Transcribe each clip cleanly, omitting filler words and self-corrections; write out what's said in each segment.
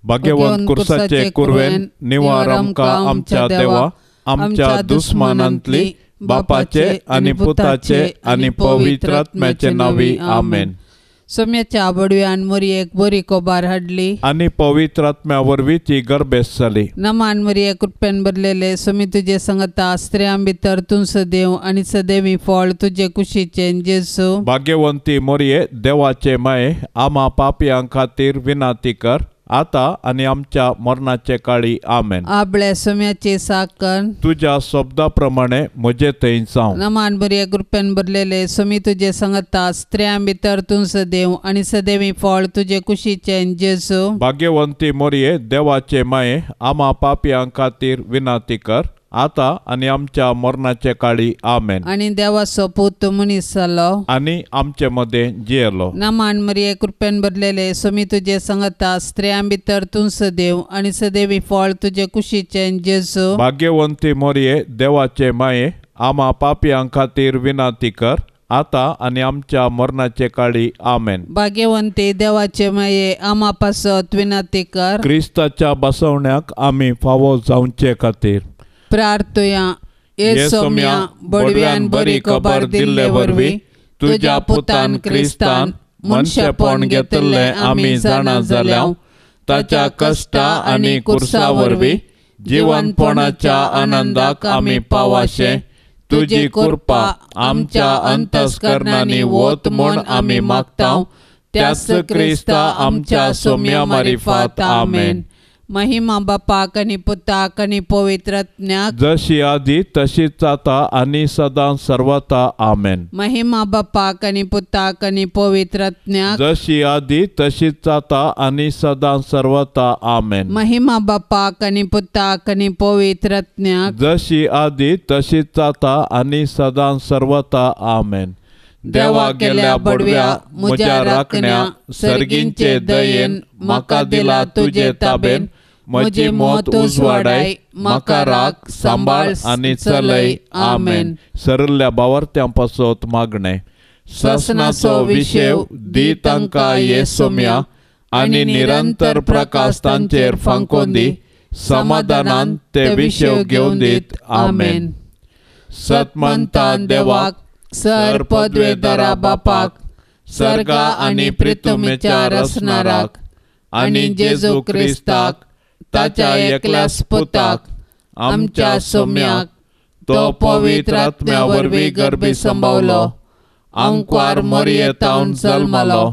भाग्यवंत कुर्साचे कुरवेन निवार आमकां आमच्या देवा, आमच्या दुस्मानांतली बापाचे आनी पुताचे आनी पवित्र आत्म्याचे नावी आमेन। सोम्याच्या आवडव्यान मरियेक बरी कोबार हाडली आनी पवित्र आत्म्या वरवीं ती गर्भेस जाली। नमान मरिये कृपेन भरलेले सोमी तुजे संगता स्त्रियां भितर तूं सदैव आनी सदैवी फळ तुजे कुशीचे जेजू। भाग्यवंती मरिये देवाचे माये, आम्हा पापयां खातीर विनाती कर, आता आनी आमच्या मरणाचे काळी आमेन। आपल्या सोम्याचे साकन तुझ्या शब्दा प्रमाणे म्हजे थंय जावं। नमान मरिये कृपेन भरलेले सोमी तुजे संगता स्त्रियां भितर तूं सदैव आनी सदैवी फळ तुजे कुशीचे जेजू। भाग्यवंती मरिये देवाचे माये, आम्हा पापयां खातीर विनाती कर, आता आनी आमच्या मरणाचे काळी आमेन। आनी देवाचो पूत मनीस जालो आनी आमचे मदें जियेलो। नमान मरिये कृपेन भरलेले सोमी तुजे संगता स्त्रियां भितर तूं सदैव आनी सदैवी फळ तुजे कुशीचे जेजू। भाग्यवंती मरिये देवाचे माये, आम्हा पापयां खातीर विनाती कर, आता आनी आमच्या मरणाचे काळी आमेन। भाग्यवंते देवाचे माये, आम्हा पासत विनाती कर। क्रिस्ताच्या बसवण्याक आमी फावो जावचे खातीर प्रार्थया। ये सोम्या बडव्यान बरी खबर दिल्ले वरवीं तुज्या पुतान क्रिस्तान मनशापण घेतले आमी जाणा जाल्याव, ताच्या कश्टा आनी कुर्सा वरवीं जिवनपणाच्या आनंदाक आमी पावाशे, तुजी कृपा आमच्या अंतस्करणांनी वत म्हूण आमी मागतांव, त्याच क्रिस्ता आमच्या सोम्या मारिफात आमेन। महिमा बापाक आनी पुताक आनी पवित्र आत्म्याक जशी आदी तशीच आता आनी सदां सर्वता आमेन। महिमा बापाक आनी पुताक आनी पवित्र आत्म्याक जशी आदी तशीच आता आनी सदां सर्वता आमेन। महिमा बापाक आनी पुताक आनी पवित्र आत्म्याक जशी आदी तशीच आता आनी सदां सर्वता आमेन। देवा गेल्या बडव्या म्हज्या राखण्या, सर्गींचे दयेन म्हाका दिला तुजे ताबेन, म्हजी मोत उजवाडाय, म्हाका राख सांबाळ आनी चलय आमेन। सरल्ल्या बावर्त्यां पासत मागणे। ससनाचो विशेव दी तांकां ये सोम्या, आनी निरंतर प्रकाश तांचेर फांकोन दी, समाधानान ते विशेव घेवन दीत आमेन। सतमंतान देवाक, सर पदवेदारा बापाक, सर्गा आनी प्रितुमेच्या रसनाराक, आनी जेजू क्रिस्ताक ताच्या एकल्याच पुताक, आमच्या सोम्याक, तो पवित्र आत्म्या वरवीं गर्भी संभवलो, अंकुर मरियेतावन जल्मलो,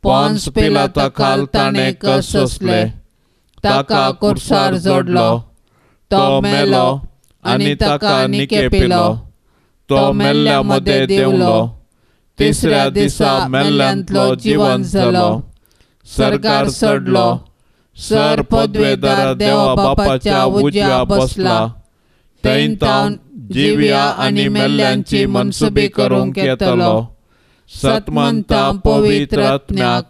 पोंस पिलाता खाल ताणें कस सोंसले, ताका कुर्सार जोडलो, तो मेलो आनी ताका निकेपिलो, तो मेल्ल्या मदें देंवलो, तिसऱ्या दिसा मेल्ल्यांतलो जिवंत जालो, सर्गार चडलो, सर पदवेदार देवा बापाच्या उजव्या बसला, थंय तावन जिव्या आनी मेल्ल्यांची मनसुबी करूंक येतलो। सतमंतां पवित्र आत्म्याक,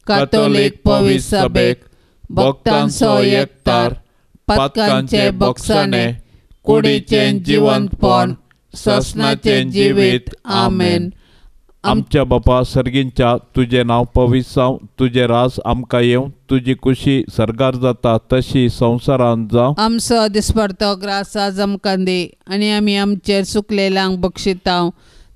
कातोलीक पवित्र सभेक, भक्तांचो एकतार, पातकांचे बक्षणे, कुडीचें जिवंतपण, ससनाचे जिवीत आमेन। आमच्या बापा सर्गींच्या, तुझे नाव पवित्र जावं, तुझे रास आमकां येवं, तुजी कुशी सर्गार जाता तशी संवसारांत जावं। आमचो दिसपडतो ग्रास आज आमकां दी, आनी आमी आमचेर चुकलेल्यांक बक्षितांव,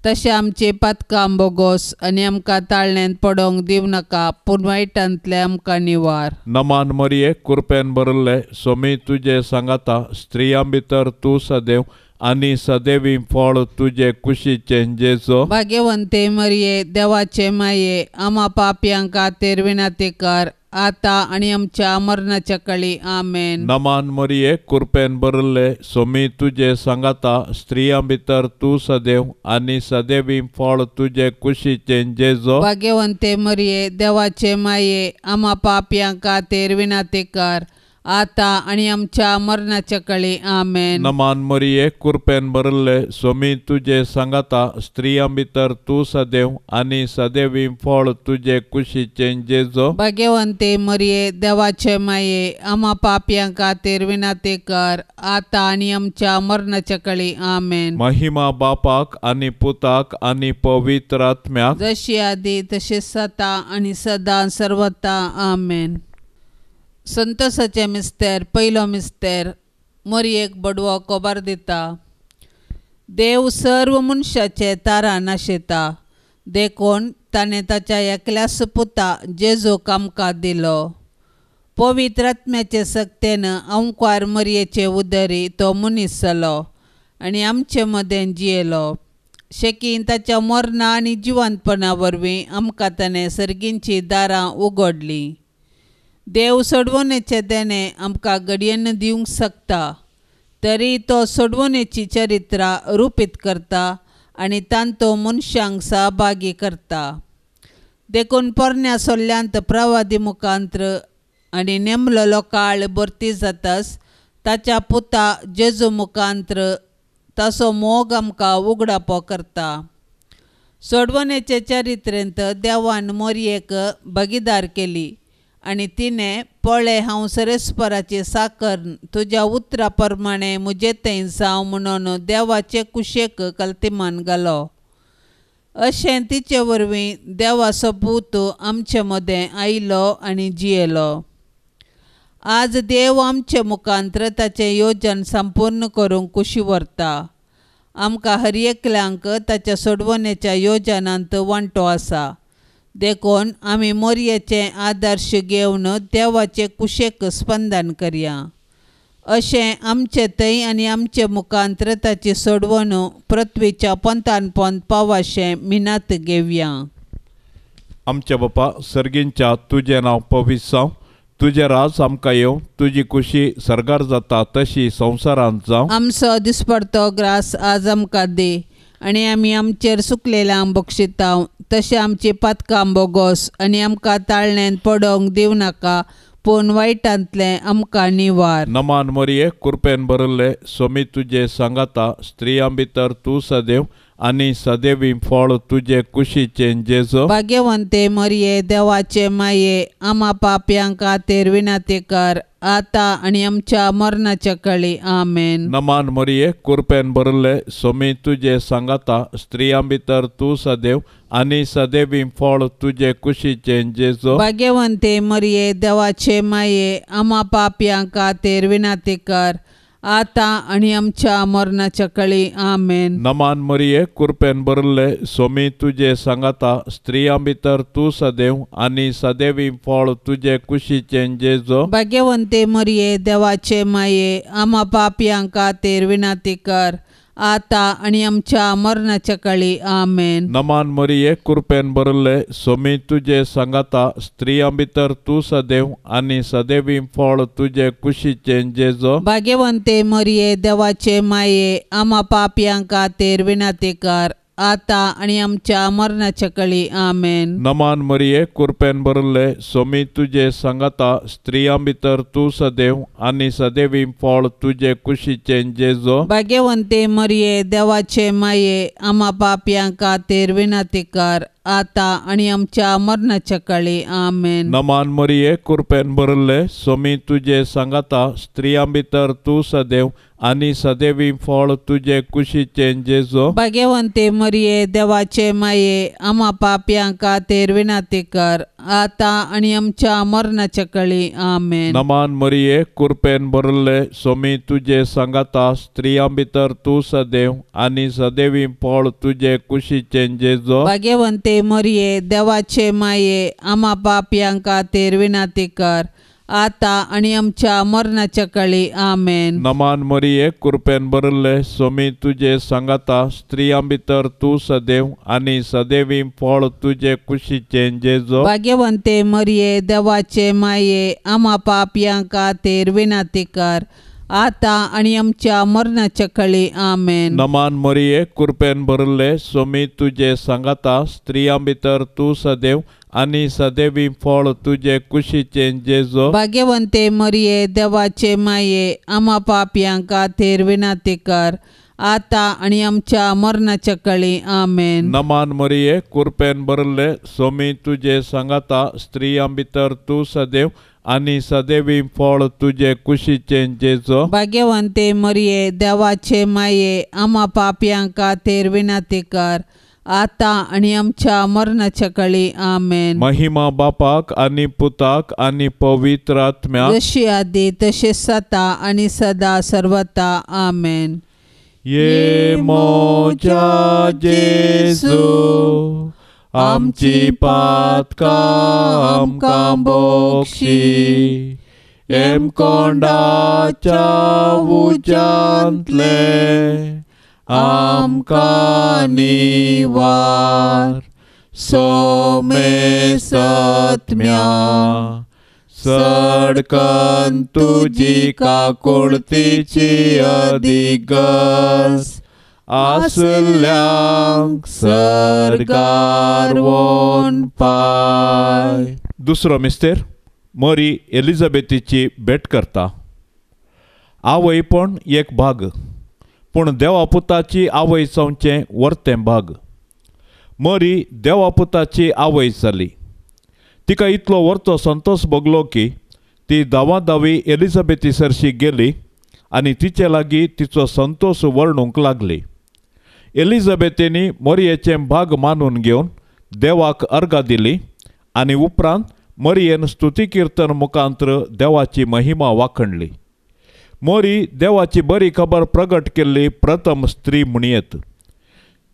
तशें आमची पातकां बोगोस आनी आमकां ताळण्यांत पडोवंक दिवं नाका, पूण वायटांतले आमकां निवार। नमान मरिये कृपेन भरले सोमी तुजे सांगाता स्त्रियां भितर तूं सदैव आनी सदैवी फळ तुजे कुशीचे जेजू। भाग्यवंते मरिये देवाचे माये, आम्हा पापयां खातीर विनाती कर, आता आनी आमच्या मरणाच्या काळी आमेन। नमान मरिये कृपेन भरले सोमी तुजे सांगाता स्त्रियां भितर तूं सदैव आनी सदैवी फळ तुजे कुशीचे जेजू। भाग्यवंते मरिये देवाचे माये, आम्हा पापयां खातीर विनाती कर, आता आनी आमच्या मरणाच्या काळी आमेन। नमान मरिये कृपेन भरले सोमी तुजे सांगाता स्त्रियां भितर तूं सदैव आनी सदैवी फळ तुजे कुशीचे जेजू। भाग्यवंते मरिये देवाचे माये, आम्हा पापयां खातीर विनाती कर, आता आनी आमच्या मरणाच्या काळी आमेन। महिमा बापाक आनी पुताक आनी पवित्र आत्म्याक, जशी आदी तशीच आता आनी सदां सर्वता आमेन। संतोसाचें मिस्तेर पयलो मिस्तेर मरयेक बडवो कोबार दिता. देव सर्व मनशाचे तारा नाशिता देखून ताणें ताच्या एकल्याच पुता जेजूक आमकां दिलो. पवित्र आत्म्याचे सक्तेन ओंकार मरयेचे उदरी तो मनीस जालो आनी आमचे मदें जियेलो. शेकीन ताच्या मरणा आनी जिवंतपणा वरवीं आमकां ताणें सर्गींचीं दारां उगडलीं. देव सोडवणेचें देणें आमकां घडयेन दिवंक शकता तरी तो सोडवणेची चरित्रां रुपीत करता आनी तांतो मनशांक सहभागी करता. देखून पोरण्या सोल्ल्यांत प्रवादी मुखांत्र आनी नेमलेलो काळ भरती जाताच ताच्या पुता जेजू मुखांत्र ताचो मोग आमकां उगडापो करता. सोडवणेचे चरित्रेंत देवान मरयेक भागीदार केली आनी तिणें पळय हांव सरेस्पराची साकर तुज्या उतरा प्रमाणें म्हजे थंय जावं म्हणून देवाचे कुशेक कल्तिमान घालो. अशें तिचे वरवीं देवाचो पूत आमचे मदें आयलो आनी जियेलो. आज देव आमचे मुखांत्र ताचें येवजण संपूर्ण करूंक कुशी व्हरता. आमकां हर एकल्यांक ताच्या सोडवणेच्या येवजणांत वांटो आसा. देखून आमी मरयेचे आदर्श घेवन देवाचे कुशेक स्पंदन करया. अशें आमचे थंय आनी आमचे मुखांत्र ताची सोडवण पृथ्वीच्या पंतान पंत पावाशें मिनात घेवया. आमचे बापा सर्गींच्या तुजें नांव पवित्र जावं. तुजें राज आमकां येवं. तुजी खुशी सरगार जाता तशी संवसारांत जावं. आमचो दिसपडतो ग्रास आज आमकां दे आनी आमी आमचेर सुकलेल्यांक बक्षिता तशें आमची पातकां बोगोस आनी आमकां ताळणेन पडोवंक दिवं नाका पूण वायटांतलें आमकां निवार. नमान मरये कृपेन भरले सोमी तुजे सांगाता स्त्रियां भितर तूं सदैव आनी सदैवी फळ तुजे कुशीचें जेजो. भाग्यवंते मरये देवाचे माये आमा पाप्यांक खातीर विनंती कर आता आनी आमच्या मरणाच्या कळी. आमेन. नमान मरये कृपेन भरले सोमी तुजे सांगाता स्त्रियां भितर तूं सदैव आनी सदैवी फळ तुजे कुशीचें जेजो. भाग्यवंते मरये देवाचे माये आमा पाप्यांक खातीर विनंती कर आता आनी आमच्या मरणाच्या कळी. आमेन. नमान मरये कृपेन भरले सोमी तुजे सांगाता स्त्रियां भितर तूं सदैव आनी सदैवी फळ तुजे कुशीचें जेजो. भाग्यवंते मरये देवाचे माये आमा पाप्यांक खातीर विनंती कर आता आनी आमच्या मरणाच्या कळी. आमेन. नमान मरये कृपेन भरले सोमी तुजे सांगाता स्त्रियां भितर तूं सदैव आनी सदैवी फळ तुजे कुशीचें जेजो. भाग्यवंते मरये देवाचे माये आमा पाप्यांक खातीर विनंती कर आता आनी आमच्या मरणाच्या कळी. आमेन. नमान मरये कृपेन भरले सोमी तुजे सांगाता स्त्रियां भितर तूं सदैव आनी सदैवी फळ तुजे कुशीचें जेजो. भाग्यवंते मरये देवाचे माये आमा पाप्यांक खातीर विनंती कर आता आनी आमच्या मरणाच्या कळी. आमेन. नमान मरये कृपेन भरले सोमी तुजे सांगाता स्त्रियां भितर तूं सदैव आनी सदैवी फळ तुजे कुशीचें जेजो. भाग्यवंते मरये देवाचे माये आमा पाप्यांक खातीर विनंती कर आता आनी आमच्या मरणाच्या कळी. आमेन. नमान मरये कृपेन भरले सोमी तुजे सांगाता स्त्रियां भितर तूं सदैव आनी सदैवी फळ तुजे कुशीचें जेजो. भाग्यवंते मरये देवाचे माये आमा पाप्यांक खातीर विनंती कर आता आनी आमच्या मरणाच्या कळी. आमेन. नमान मरये कृपेन भरले सोमी तुजे सांगाता स्त्रियां भितर तूं सदैव आनी सदैवी फळ तुजे कुशीचें जेजो. भाग्यवंते मरये देवाचे माये आमा पाप्यांक खातीर विनंती कर आता आनी आमच्या मरणाच्या कळी. आमेन. नमान मरये कृपेन भरले सोमी तुजे सांगाता स्त्रियां भितर तूं सदैव आनी सदैवी फळ तुजे कुशीचें जेजो. भाग्यवंते मरये देवाचे माये आमा पाप्यांक खातीर विनंती कर आता आनी आमच्या मरणाच्या कळी. आमेन. नमान मरये कृपेन भरले सोमी तुजे सांगाता स्त्रियां भितर तूं सदैव आनी सदैवी फळ तुजे कुशीचें जेजो. भाग्यवंते मरये देवाचे माये आमा पाप्यांक खातीर विनंती कर आता आणि आमच्या मरणाच्या काळी आमेन. महिमा बापाक आणि पुताक आणि पवित्र आत्म्याक, जशी आधी तसेच आता आणि सदा सर्वता आमेन. ये मोजा जेजू आमची पातका आमकां बोक्षी, एम कोंडाच्या उज्यांतले आमकां निवार. सोमे सत्म्या सडकन तुजी काकुळतीची अधिगस, आसल्यांक सरगार वोन पाय. दुसरो मिस्तेर मरी एलिझाबेथीची भेट करता. आवयपण एक भाग, पूण देवापुताची आवय जावचें वर्तें भाग. मरी देवापुताची आवय जाली. तिका इतलो वर्तो संतोष भोगलो की ती दावी एलिझाबेथी सरशी गेली आनी तिचे लागीं तिचो संतोष वर्णूंक लागली. एलिझाबेथीनी मरियेचें भाग मानून घेवन देवाक अर्घा दिली आनी उपरांत मरियेन स्तुती कीर्तन मुखांत्र देवाची महिमा वाखणली. मोरी देवाची बरी खबर प्रगट केल्ली प्रथम स्त्री म्हणयेत.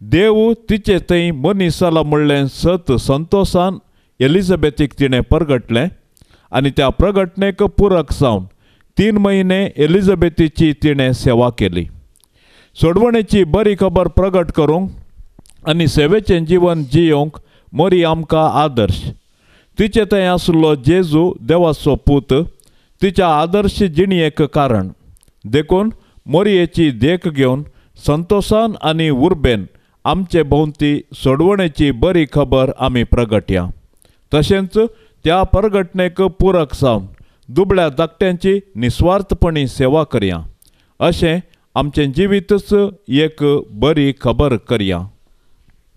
देव तिचे थंय मनीस जाला म्हणलें सत संतोषान एलिझाबेथीक तिणें प्रगटलें आनी त्या प्रगटणेक पुरक जावन 3 म्हयने एलिझाबेथीची तिणें सेवा केली. सोडवणेची बरी खबर प्रगट करूंक आनी सेवेचें जीवन जियोंक मोरी आमकां आदर्श. तिचे थंय आसलो जेजू देवाचो पूत तिच्या आदर्श जिणयेक कारण. देखून मोरयेची देख घेवन संतोषान आनी उर्बेन आमचे भोवती सोडवणेची बरी खबर आमी प्रगटया. तशेंच त्या प्रगटणेक पुरक जावन दुबळ्या धाकट्यांची निस्वार्थपणी सेवा करया. अशें आमचें जिवीतच एक बरी खबर करया.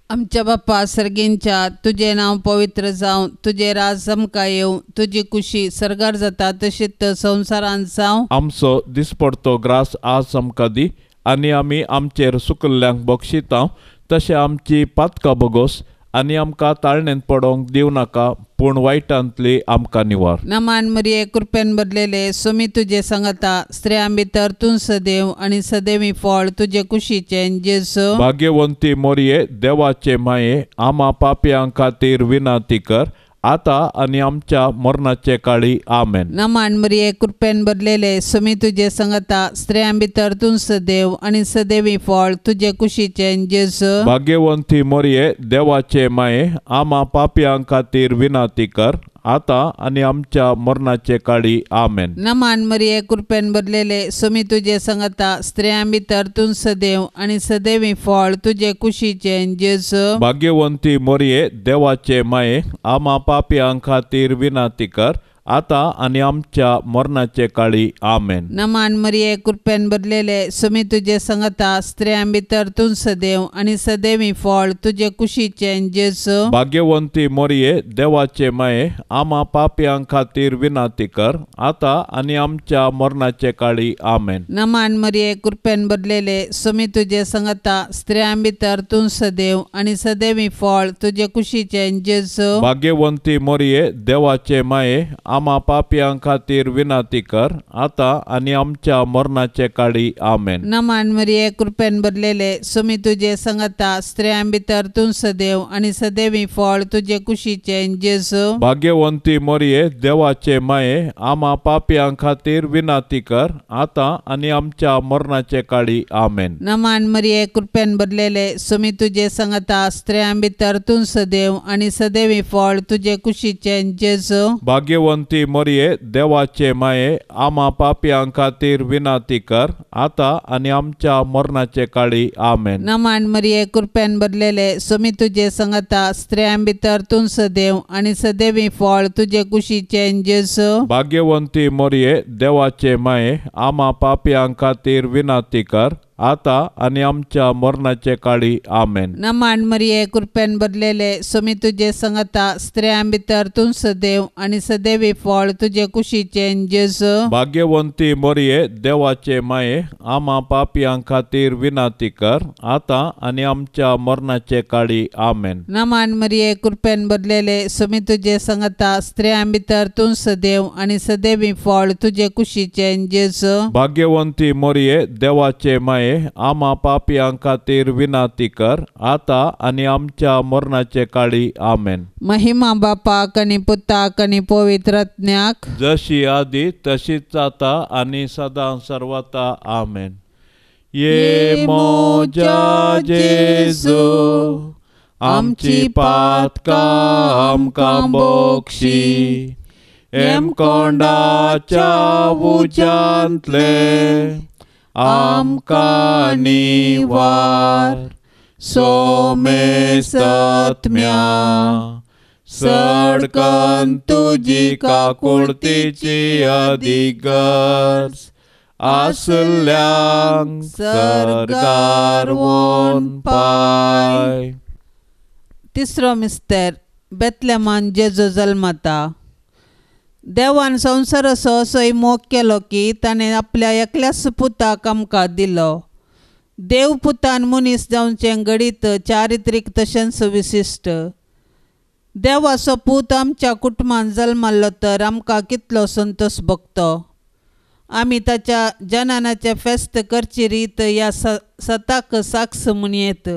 आमच्या बाप्पा सर्गींच्या, तुझे नाव पवित्र जावं, तुझे राज आमकां येवं, तुजी खुशी सरगार जाता तशीच संवसारांत जावं. आमचो दिसपडतो ग्रास आज आमकां दी आनी आमी आमचेर सुकल्ल्यांक बक्षिता तशें आमची पातकां भोगोस आनी आमकां ताळणेंत पडोवंक दिवं नाका, पूण वायटांतली आमकां निवार. नमान मरिये कृपेन भरलेले सोमी तुजे सांगता, स्त्रियां भितर तूं सदैव आनी सदैवी फळ तुजे कुशीचें जेजू. भाग्यवंती मोरये देवाचे माये, आमा पापयां खातीर विनाती कर, आता आनी आमच्या मरणाचे काळी आमेन. नमान मरिये कृपेन भरलेले सोमी तुजे सांगता, स्त्रियां भितर तूं सदैव आनी सदैवी फळ तुजे कुशीचें जेजू. भाग्यवंती मोरये देवाचे माये, आमा पापयां खातीर विनाती कर, आता आनी आमच्या मरणाचे काळी आमेन. नमान मरिये कृपेन भरलेले सोमी तुजे सांगता, स्त्रियां भितर तूं सदैव आनी सदैवी फळ तुजे कुशीचें जेजू. भाग्यवंती मोरये देवाचे माये, आमा पापयां खातीर विनाती कर, आता आनी आमच्या मरणाचे काळी आमेन. नमान मरिये कृपेन भरलेले सोमी तुजे सांगता, स्त्रियां भितर तूं सदैव आनी सदैवी फळ तुजे कुशीचें जेजू. भाग्यवंती मोरये देवाचे माये, आमा पापयां खातीर विनाती कर, आता आनी आमच्या मरणाचे काळी आमेन. नमान मरिये कृपेन भरलेले सोमी तुजे सांगता, स्त्रियां भितर तूं सदैव आनी सदैवी फळ तुजे कुशीचें जेजू. भाग्यवंती मोरये देवाचे माये, आमा पापयां खातीर विनाती कर, आता आनी आमच्या मरणाचे काळी आमेन. नमान मरिये कृपेन भरलेले सोमी तुजे सांगता, स्त्रियां भितर तूं सदैव आनी सदैवी फळ तुजे कुशीचें जेजू. भाग्यवंती मोरये देवाचे माये, आमा पापयां खातीर विनाती कर, आता आनी आमच्या मरणाचे काळी आमेन. नमान मरिये कृपेन भरलेले सोमी तुजे सांगता, स्त्रियां भितर तूं सदैव आनी सदैवी फळ तुजे कुशीचें जेजू. भाग्यवंती मोरये देवाचे माये, आमा पापयां खातीर विनाती कर, आता आनी आमच्या मरणाचे काळी आमेन. नमान मरिये कृपेन भरलेले सोमी तुजे सांगता, स्त्रियां भितर तूं सदैव आनी सदैवी फळ तुजे कुशीचें जेजू. भाग्यवंती मोरये देवाचे माये, आमा पापयां खातीर विनाती कर, आता आणि आमच्या मरणाचे काळी आमेन. नमान मरिये कृपेन भरलेले स्वामी तुझे संगता स्त्रियां भितर तूं सदैव आणि सदैवी फळ तुझे कुशीचे जेजू. भाग्यवंती मरिये देवाचे माये आम्हा पापियां खातीर विनाती कर आता आणि आमच्या मरणाचे काळी आमेन. नमान मरिये कृपेन भरलेले स्वामी तुझे संगता स्त्रियां भितर तूं सदैव आणि सदैवी फळ तुझे कुशीचे जेजू. भाग्यवंती मरिये देवाचे माये आम्हा पापियां खातीर विनाती कर आता आणि आमच्या मरणाचे काळी आमेन. महिमा बापाक आणि पुताक आणि पवित्रात्म्याक जशी आधी तशीच आता आणि सदा सर्वता आमेन. ये मोजा जेजू आमची पातका आमकां बोक्षी एम कोंडाच्या उजांतले आमकां निवार सोमेस्तत्म्या सडकन तुजी काकुळतीची अधिगर्ज आसल्यांक सरगार वोन पाय. तिसरो मिस्तेर बेतलेमान जेजू जल्मता. देवान संवसार असोय मोग केलो की ताणें आपल्या एकल्याच पुताक आमकां दिलो. देव पुतान मनीस जावचें घडीत चारित्रीक तशेंच विशिश्ट. देवाचो पूत आमच्या कुटुंबान जल्मालो तर आमकां कितलो संतोश भोगतो. आमी ताच्या जनानाचे फेस्त करची रीत ह्या सताक साक्ष म्हूण येत.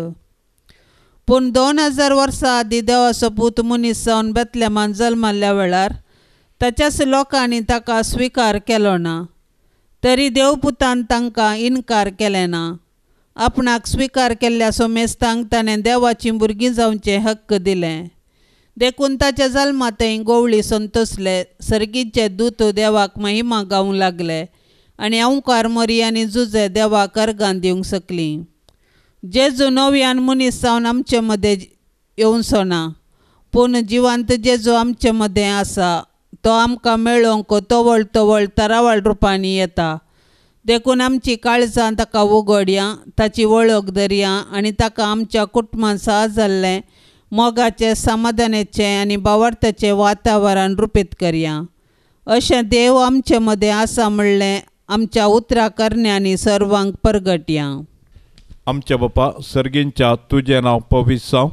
पूण 2000 वर्सां आदी देवाचो पूत मनीस जावन बेतलेमान जल्माल्या वेळार ताच्याच लोकांनी ताका स्विकार केलो ना. तरी देवपुतान तांकां इन्कार केलें ना. आपणाक स्विकार केल्ल्या सोमेस्तांक ताणें देवाचीं भुरगीं जावचें हक्क दिलें. देखून ताच्या जल्मातय गोवळी संतोसले. सर्गीचे दूत देवाक महिमा गावूंक लागले आनी अवकार मरी आनी जुजे देवाक अर्गां दिवंक शकलीं. जेजू नव्यान मनीस जावन आमचे मदें येवचो ना, पूण जिवंत जेजू आमचे मदें आसा. तो आमकां मेळोवंक तवळ तवळ तरावळ रुपांनी येता. देखून आमची काळजां ताका उगडया, ताची वळख धरया आनी ताका आमच्या कुटुंबांत सहा जाल्लें मोगाचें समाधानाचें आनी भावार्थाचें वातावरण रुपीत करया. अशें देव आमचे मदें आसा म्हणलें आमच्या उतरां करण्यांनी सर्वांक परगटया. आमच्या बापा सर्गींच्या तुजें नांव पवित्र जावं.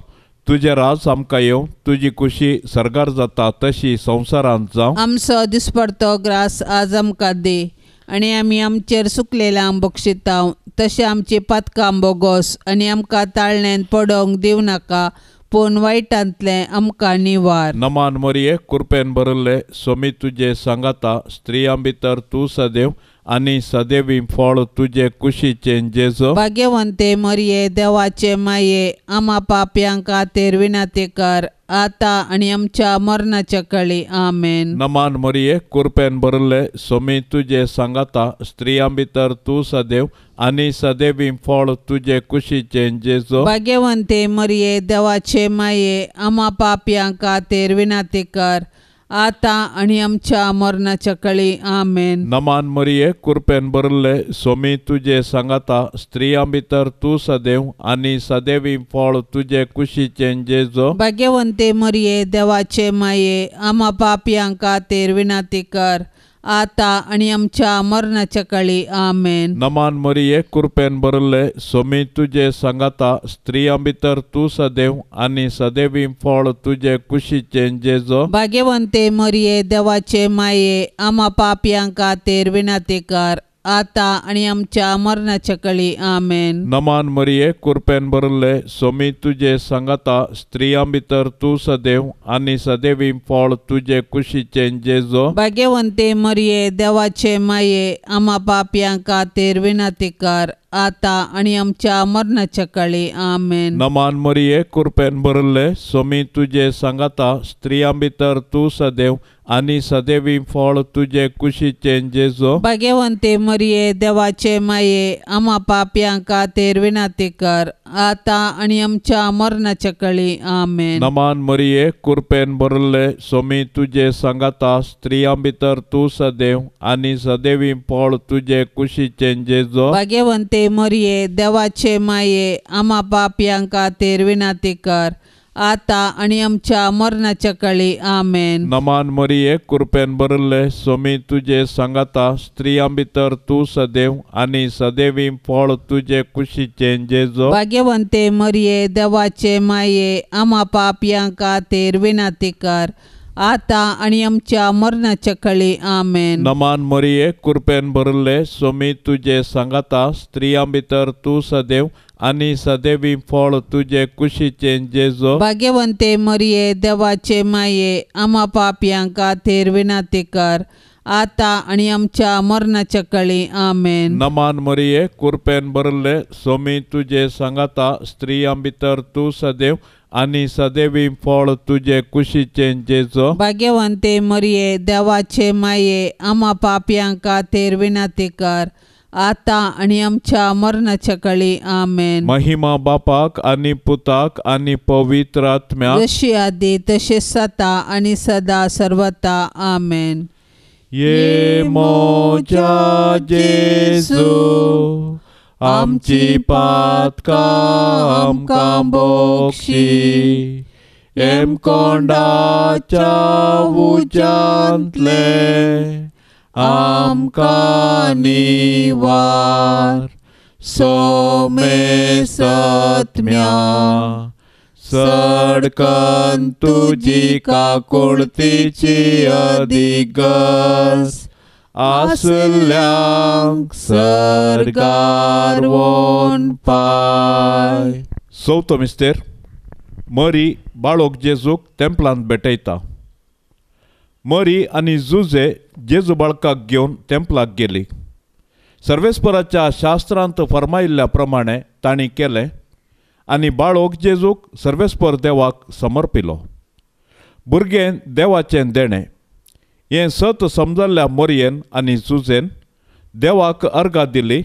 तुजें राज आमकां येवं. तुजी खुशी सरगार जाता तशी संवसारांत जावं. आमचो दिसपडतो ग्रास आज आमकां दे आनी आमी आमचेर सुकलेल्यांक बक्षिता तशें आमची पातकां बोगोस आनी आमकां ताळणेन पडोवंक दिवं नाका, पूण वायटांतलें आमकां निवार. नमान मरिये कृपेन भरले स्वामी तुजे सांगाता स्त्रियां भितर तूं सदैव आनी सदैवी फळ तुजे कुशीचें जेजू. भाग्यवंते मरिये देवाचे माये आम्हा पाप्यां खातीर विनाती कर आता आनी आमच्या मरणाच्या काळी आमेन. नमान मरिये कृपेन भरले स्वामी तुजे सांगाता स्त्रियां भितर तूं सदैव आनी सदैवी फळ तुजे कुशीचें जेजू. भाग्यवंते मरिये देवाचे माये आम्हा पाप्यां खातीर विनाती कर आता आनी आमच्या मरणाच्या काळी आमेन. नमान मरिये कृपेन भरले स्वामी तुजे सांगाता स्त्रियां भितर तूं सदैव आनी सदैवी फळ तुजे कुशीचें जेजू. भाग्यवंते मरिये देवाचे माये आम्हा पाप्यां खातीर विनाती कर आता आनी आमच्या मरणाच्या काळी आमेन. नमान मरिये कृपेन भरले स्वामी तुजे सांगाता स्त्रियां भितर तूं सदैव आनी सदैवी फळ तुजे कुशीचें जेजू. भाग्यवंते मरिये देवाचे माये आम्हा पाप्यां खातीर विनाती कर आता आनी आमच्या मरणाच्या काळी आमेन. नमान मरिये कृपेन भरले स्वामी तुजे सांगाता स्त्रियां भितर तूं सदैव आनी सदैवी फळ तुजे कुशीचें जेजू. भाग्यवंते मरिये देवाचे माये आम्हा पाप्यां खातीर विनाती कर आता आनी आमच्या मरणाच्या काळी आमेन. नमान मरिये कृपेन भरले स्वामी तुजे सांगाता स्त्रियां भितर तूं सदैव आनी सदैवी फळ तुझे कुशीचे जेजो भाग्यवंते मरिये देवाचे माये आम्हा पापयांक खातीर विनंती कर आता आणि आमच्या मरणाच्या काळी आमेन. नमान मरिये कृपेन भरले सोमी तुझे सांगाता स्त्रियां भितर तू सदैव आनी सदैवी फळ तुझे कुशीचे जेजो भाग्यवंते मरिये देवाचे माये आम्हा पापयांक खातीर विनंती कर आता आणि आमच्या मरणाच्या काळी आमेन. नमान मरिये कृपेन भरले सोमी तुझे सांगाता स्त्रियां भितर तू सदैव आनी सदैवी फळ तुझे कुशीचे जेजो भाग्यवंते मरिये देवाचे माये आम्हा पापयांक खातीर विनंती कर आता आणि आमच्या मरणाच्या काळी आमेन. नमान मरिये कृपेन भरले सोमी तुझे सांगाता स्त्रियां भितर तू सदैव आनी सदैवी फळ तुझे कुशीचे जेजो भाग्यवंते मरिये देवाचे माये आम्हा पापयांक खातीर विनंती कर आता आणि आमच्या मरणाच्या काळी आमेन. नमान मरिये कृपेन भरले सोमी तुझे सांगाता स्त्रियां भितर तू सदैव आनी सदैवी फळ तुझे कुशीचे जेजो भाग्यवंते मरिये देवाचे माये आम्हा पापयांक खातीर विनंती कर आता आणि आमच्या मरणाच्या काळी आमेन. महिमा बापाक आनी पुताक आनी पवित्र आत्म्याक जशी आदी तशेंच आता आणि सदा सर्वता आमेन. ये मोजा जेजू आमची पातकां आमकां बोक्षी एम कोंडाच्या उज्यांतले आमकां निवार सोमे सत्म्या सडकन तुजी काकुळतीची अधिगस आसल्यांक सरकार वोन पाय. चवथो मिस्तेर मरी बाळोक जेजूक तेंपलांत भेटयता. मरी आनी जुजे जेजू बाळकाक घेवन तेंपलाक गेली. सर्वेस्पराच्या शास्त्रांत फरमायिल्ल्या प्रमाणे तांणी केलें आनी बाळोक जेजूक सर्वेस्पर देवाक समर्पिलो. भुरगें देवाचें देणें हें सत समजल्ल्या मरयेन आनी जुजेन देवाक अर्घा दिली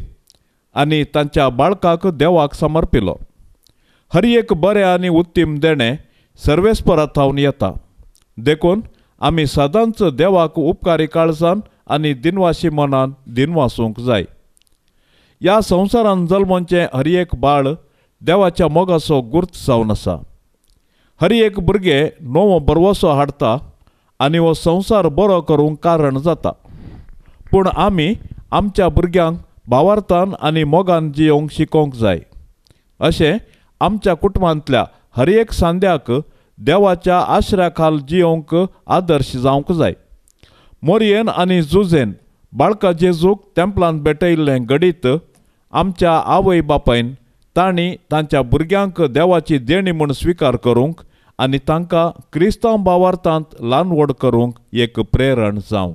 आनी तांच्या बाळकाक देवाक समर्पिलो. हर एक बरें आनी उत्तीम देणें सर्वेस्परांतावन येता देखून आमी सदांच देवाक उपकारी काळजान आनी दिनवाशी मनान दिनवासूंक जाय. ह्या संवसारान जल्मोवचें हर एक बाळ देवाच्या मोगाचो गुर्त जावन आसा. हर एक भुरगें नवो बरवसो हाडटा आनी हो संवसार बरो करूंक कारण जाता. पूण आमी आमच्या भुरग्यांक भावार्थान आनी मोगान जियोंक शिकोवंक जाय. अशें आमच्या कुटुंबांतल्या हर एक सांद्याक देवाच्या आश्र्या खाल जियोंक आदर्श जावंक जाय. मोरयेन आनी जुजेन बाळका जेजूक तेंपलांत भेटयिल्लें घडीत आमच्या आवय बापायन तांणी तांच्या भुरग्यांक देवाची देणी म्हूण स्विकार करूंक आनी तांकां क्रिस्तांव भावार्थांत ल्हान व्हड करूंक एक प्रेरण जावं.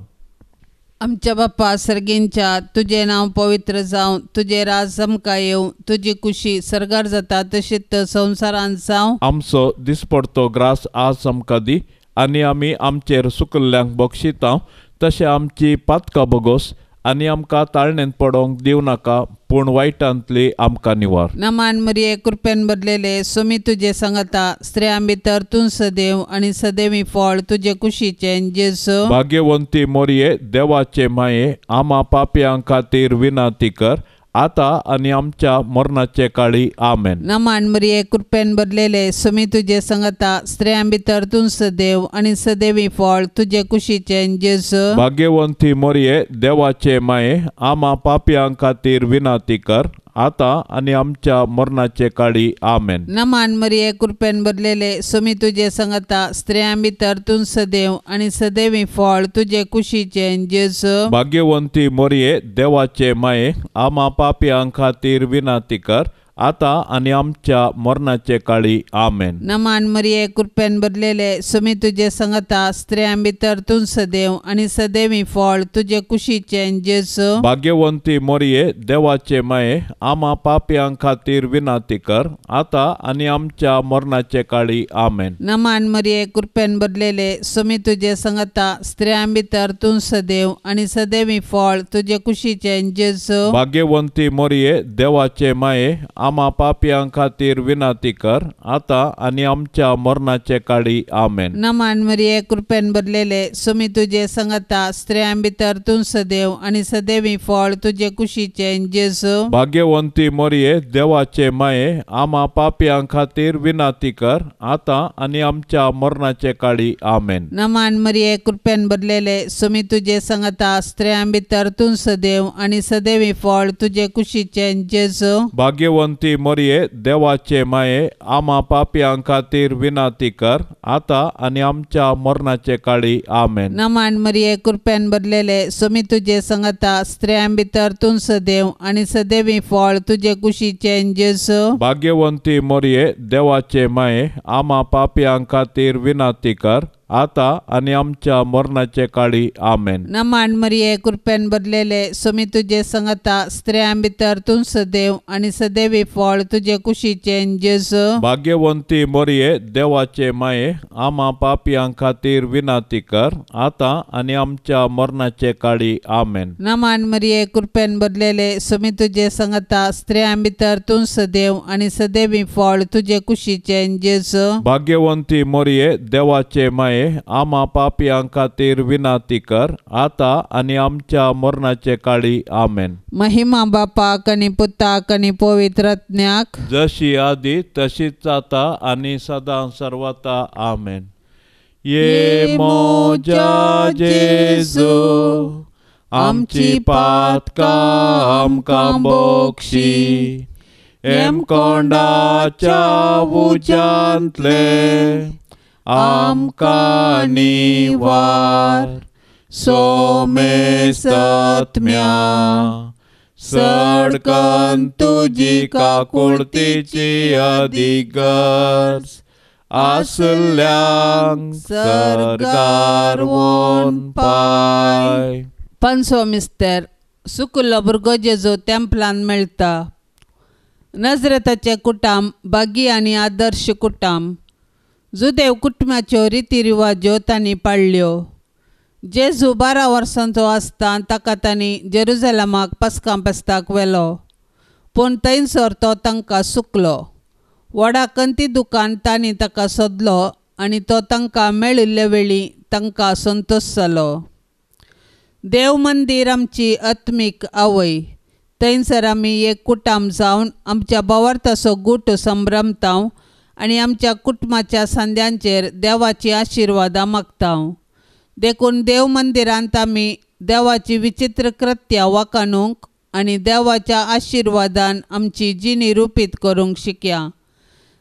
आमच्या बाप्पा सर्गींच्या तुझे नाव पवित्र जावं, तुझे राज आमकां येवं, तुजी खुशी सरगार जाता तशीच संवसारांत जावं. आमचो दिसपडतो ग्रास आज आमकां दी आनी आमी आमचेर सुकल्ल्यांक बक्षिता तशें आमची पातकां बगोस आनी आमकां ताळणेंत पडोवंक दिवं नाका पूण वायटांतली आमकां निवार. नमान मरिये कृपेन भरलेले सोमी तुजे सांगता स्त्रियां भितर तूं सदैव आनी सदैवी फळ तुजे कुशीचें जेजू. भाग्यवंती मोरये देवाचे माये आम्हा पापयांक खातीर विनंती कर आता आनी आमच्या मरणाचे काळी आमेन. नमान मरिये कृपेन भरलेले सोमी तुजे सांगता स्त्रियां भितर तूं सदैव आनी सदैवी फळ तुजे कुशीचें जेजू. भाग्यवंती मोरये देवाचे माये आम्हा पापयांक खातीर विनंती कर आता आनी आमच्या मरणाचे काळी आमेन. नमान मरिये कृपेन भरलेले सोमी तुजे सांगता स्त्रियां भितर तूं सदैव आनी सदैवी फळ तुजे कुशीचें जेजू. भाग्यवंती मोरये देवाचे माये आम्हा पापयांक खातीर विनंती कर आता आणि आमच्या मरणाचे काळी आमेन. नमान मरिये कृपेन भरलेले सुमी तुझे संगता स्त्रियां भितर तूं सदैव आणि सदैवी फळ तुझे कुशीचे जेजू. भाग्यवंती मोरये देवाचे माये आम्हा पापियां खातीर विनाती कर आता आणि आमच्या मरणाचे काळी आमेन. नमान मरिये कृपेन भरलेले सुमी तुझे संगता स्त्रियां भितर तूं सदैव आणि सदैवी फळ तुझे कुशीचे जेजू. भाग्यवंती मोरये देवाचे माये आम्हा पापियां खातीर विनाती कर आता आणि आमच्या मरणाचे काळी आमेन. नमान मरिये कृपेन भरलेले सुमी तुझे संगता स्त्रियां भितर तूं सदैव आणि सदैवी फळ तुझे कुशीचे जेजू. भाग्यवंती मोरये देवाचे माये आम्हा पापियां खातीर विनाती कर आता आणि आमच्या मरणाचे काळी आमेन. नमान मरिये कृपेन भरलेले सुमी तुझे संगता स्त्रियां भितर तूं सदैव आणि सदैवी फळ तुझे कुशीचे जेजू. भाग्यवंती मोरये देवाचे माये आम्हा पापियां खातीर विनाती कर आता आणि आमच्या मरणाचे काळी आमेन. नमान मरिये कृपेन भरलेले सुमी तुझे संगता स्त्रियां भितर तूं सदैव आणि सदैवी फळ तुझे कुशीचे जेजू. भाग्यवंती मोरये देवाचे माये आम्हा पापियां खातीर विनाती कर आता आणि आमच्या मरणाचे काळी आमेन. नमान मरिये कृपेन भरलेले सुमी तुझे संगता स्त्रियां भितर तूं सदैव आणि सदैवी फळ तुझे कुशीचे जेजू. भाग्यवंती मोरये देवाचे माये आम्हा पापियां खातीर विनाती कर आता आणि आमच्या मरणाचे काळी आमेन. नमान मरिये कृपेन भरलेले सुमी तुझे संगता स्त्रियां भितर तूं सदैव आणि सदैवी फळ तुझे कुशीचे जेजू. भाग्यवंती मोरये देवाचे माये आम्हा पापियां खातीर विनाती कर आता आणि आमच्या मरणाचे काळी आमेन. महिमा बापाक आणि पुताक आणि पवित्रज्ञाक जशी आधी तशीच आता आणि सदा सर्वता आमेन. ये मोजा जेजू आमची पातका आमकां बोक्षी एम कोंडाच्या उजांतले आमकां निवार सोमे सत्म्या सडकन तुजी काकुळतीची अधिगर्ज आसल्यांक सरगार वोन पाय. पंचवो मिस्तेर सुकुल्लो भुरगो जेजू तेंपलान मेळटा. नजरेताचे कुटाम बागी आनी आदर्श कुटाम जुदेव कुटुंबाच्यो रिती रिवाज्यो तांणी पाळल्यो. जेजू 12 वर्सांचो आसतना ताका तांणी जेरुझलेमाक पस्का पेस्ताक व्हेलो पूण थंयसर तो तांकां सुकलो. व्हडा कंती दुकान तांणी ताका सोदलो आनी तो तांकां मेळिल्ले वेळी तांकां संतोश जालो. देव मंदीर आमची आत्मीक आवय. थंयसर आमी एक कुटाम जावन आमच्या भोंवतसो गूट संभ्रमतांव आनी आमच्या कुटुंबाच्या सांद्यांचेर देवाची आशिर्वादां मागतांव. देखून देव मंदिरांत आमी देवाची विचित्र कृत्यां वाखाणूंक आनी देवाच्या आशिर्वादान आमची जिणी रुपीत करूंक शिकया.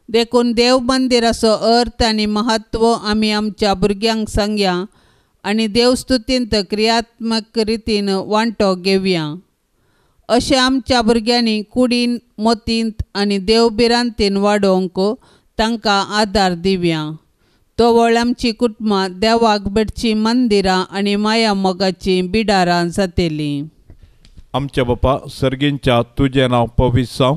देखून देव मंदिराचो अर्थ आनी महत्व आमी आमच्या भुरग्यांक सांगया आनी देवस्तुतींत क्रियात्मक रितीन वांटो घेवया. अशें आमच्या भुरग्यांनी कुडीन मोतींत आनी देवबिरांतीन वाडोवंक तांकां आदार दिवया. तोवळ आमची कुटुंबां देवाक भेटची मंदिरां आनी माया मोगाची बिडारां जातलीं. आमच्या बापा सर्गींच्या तुजें नांव पवित्र जावं.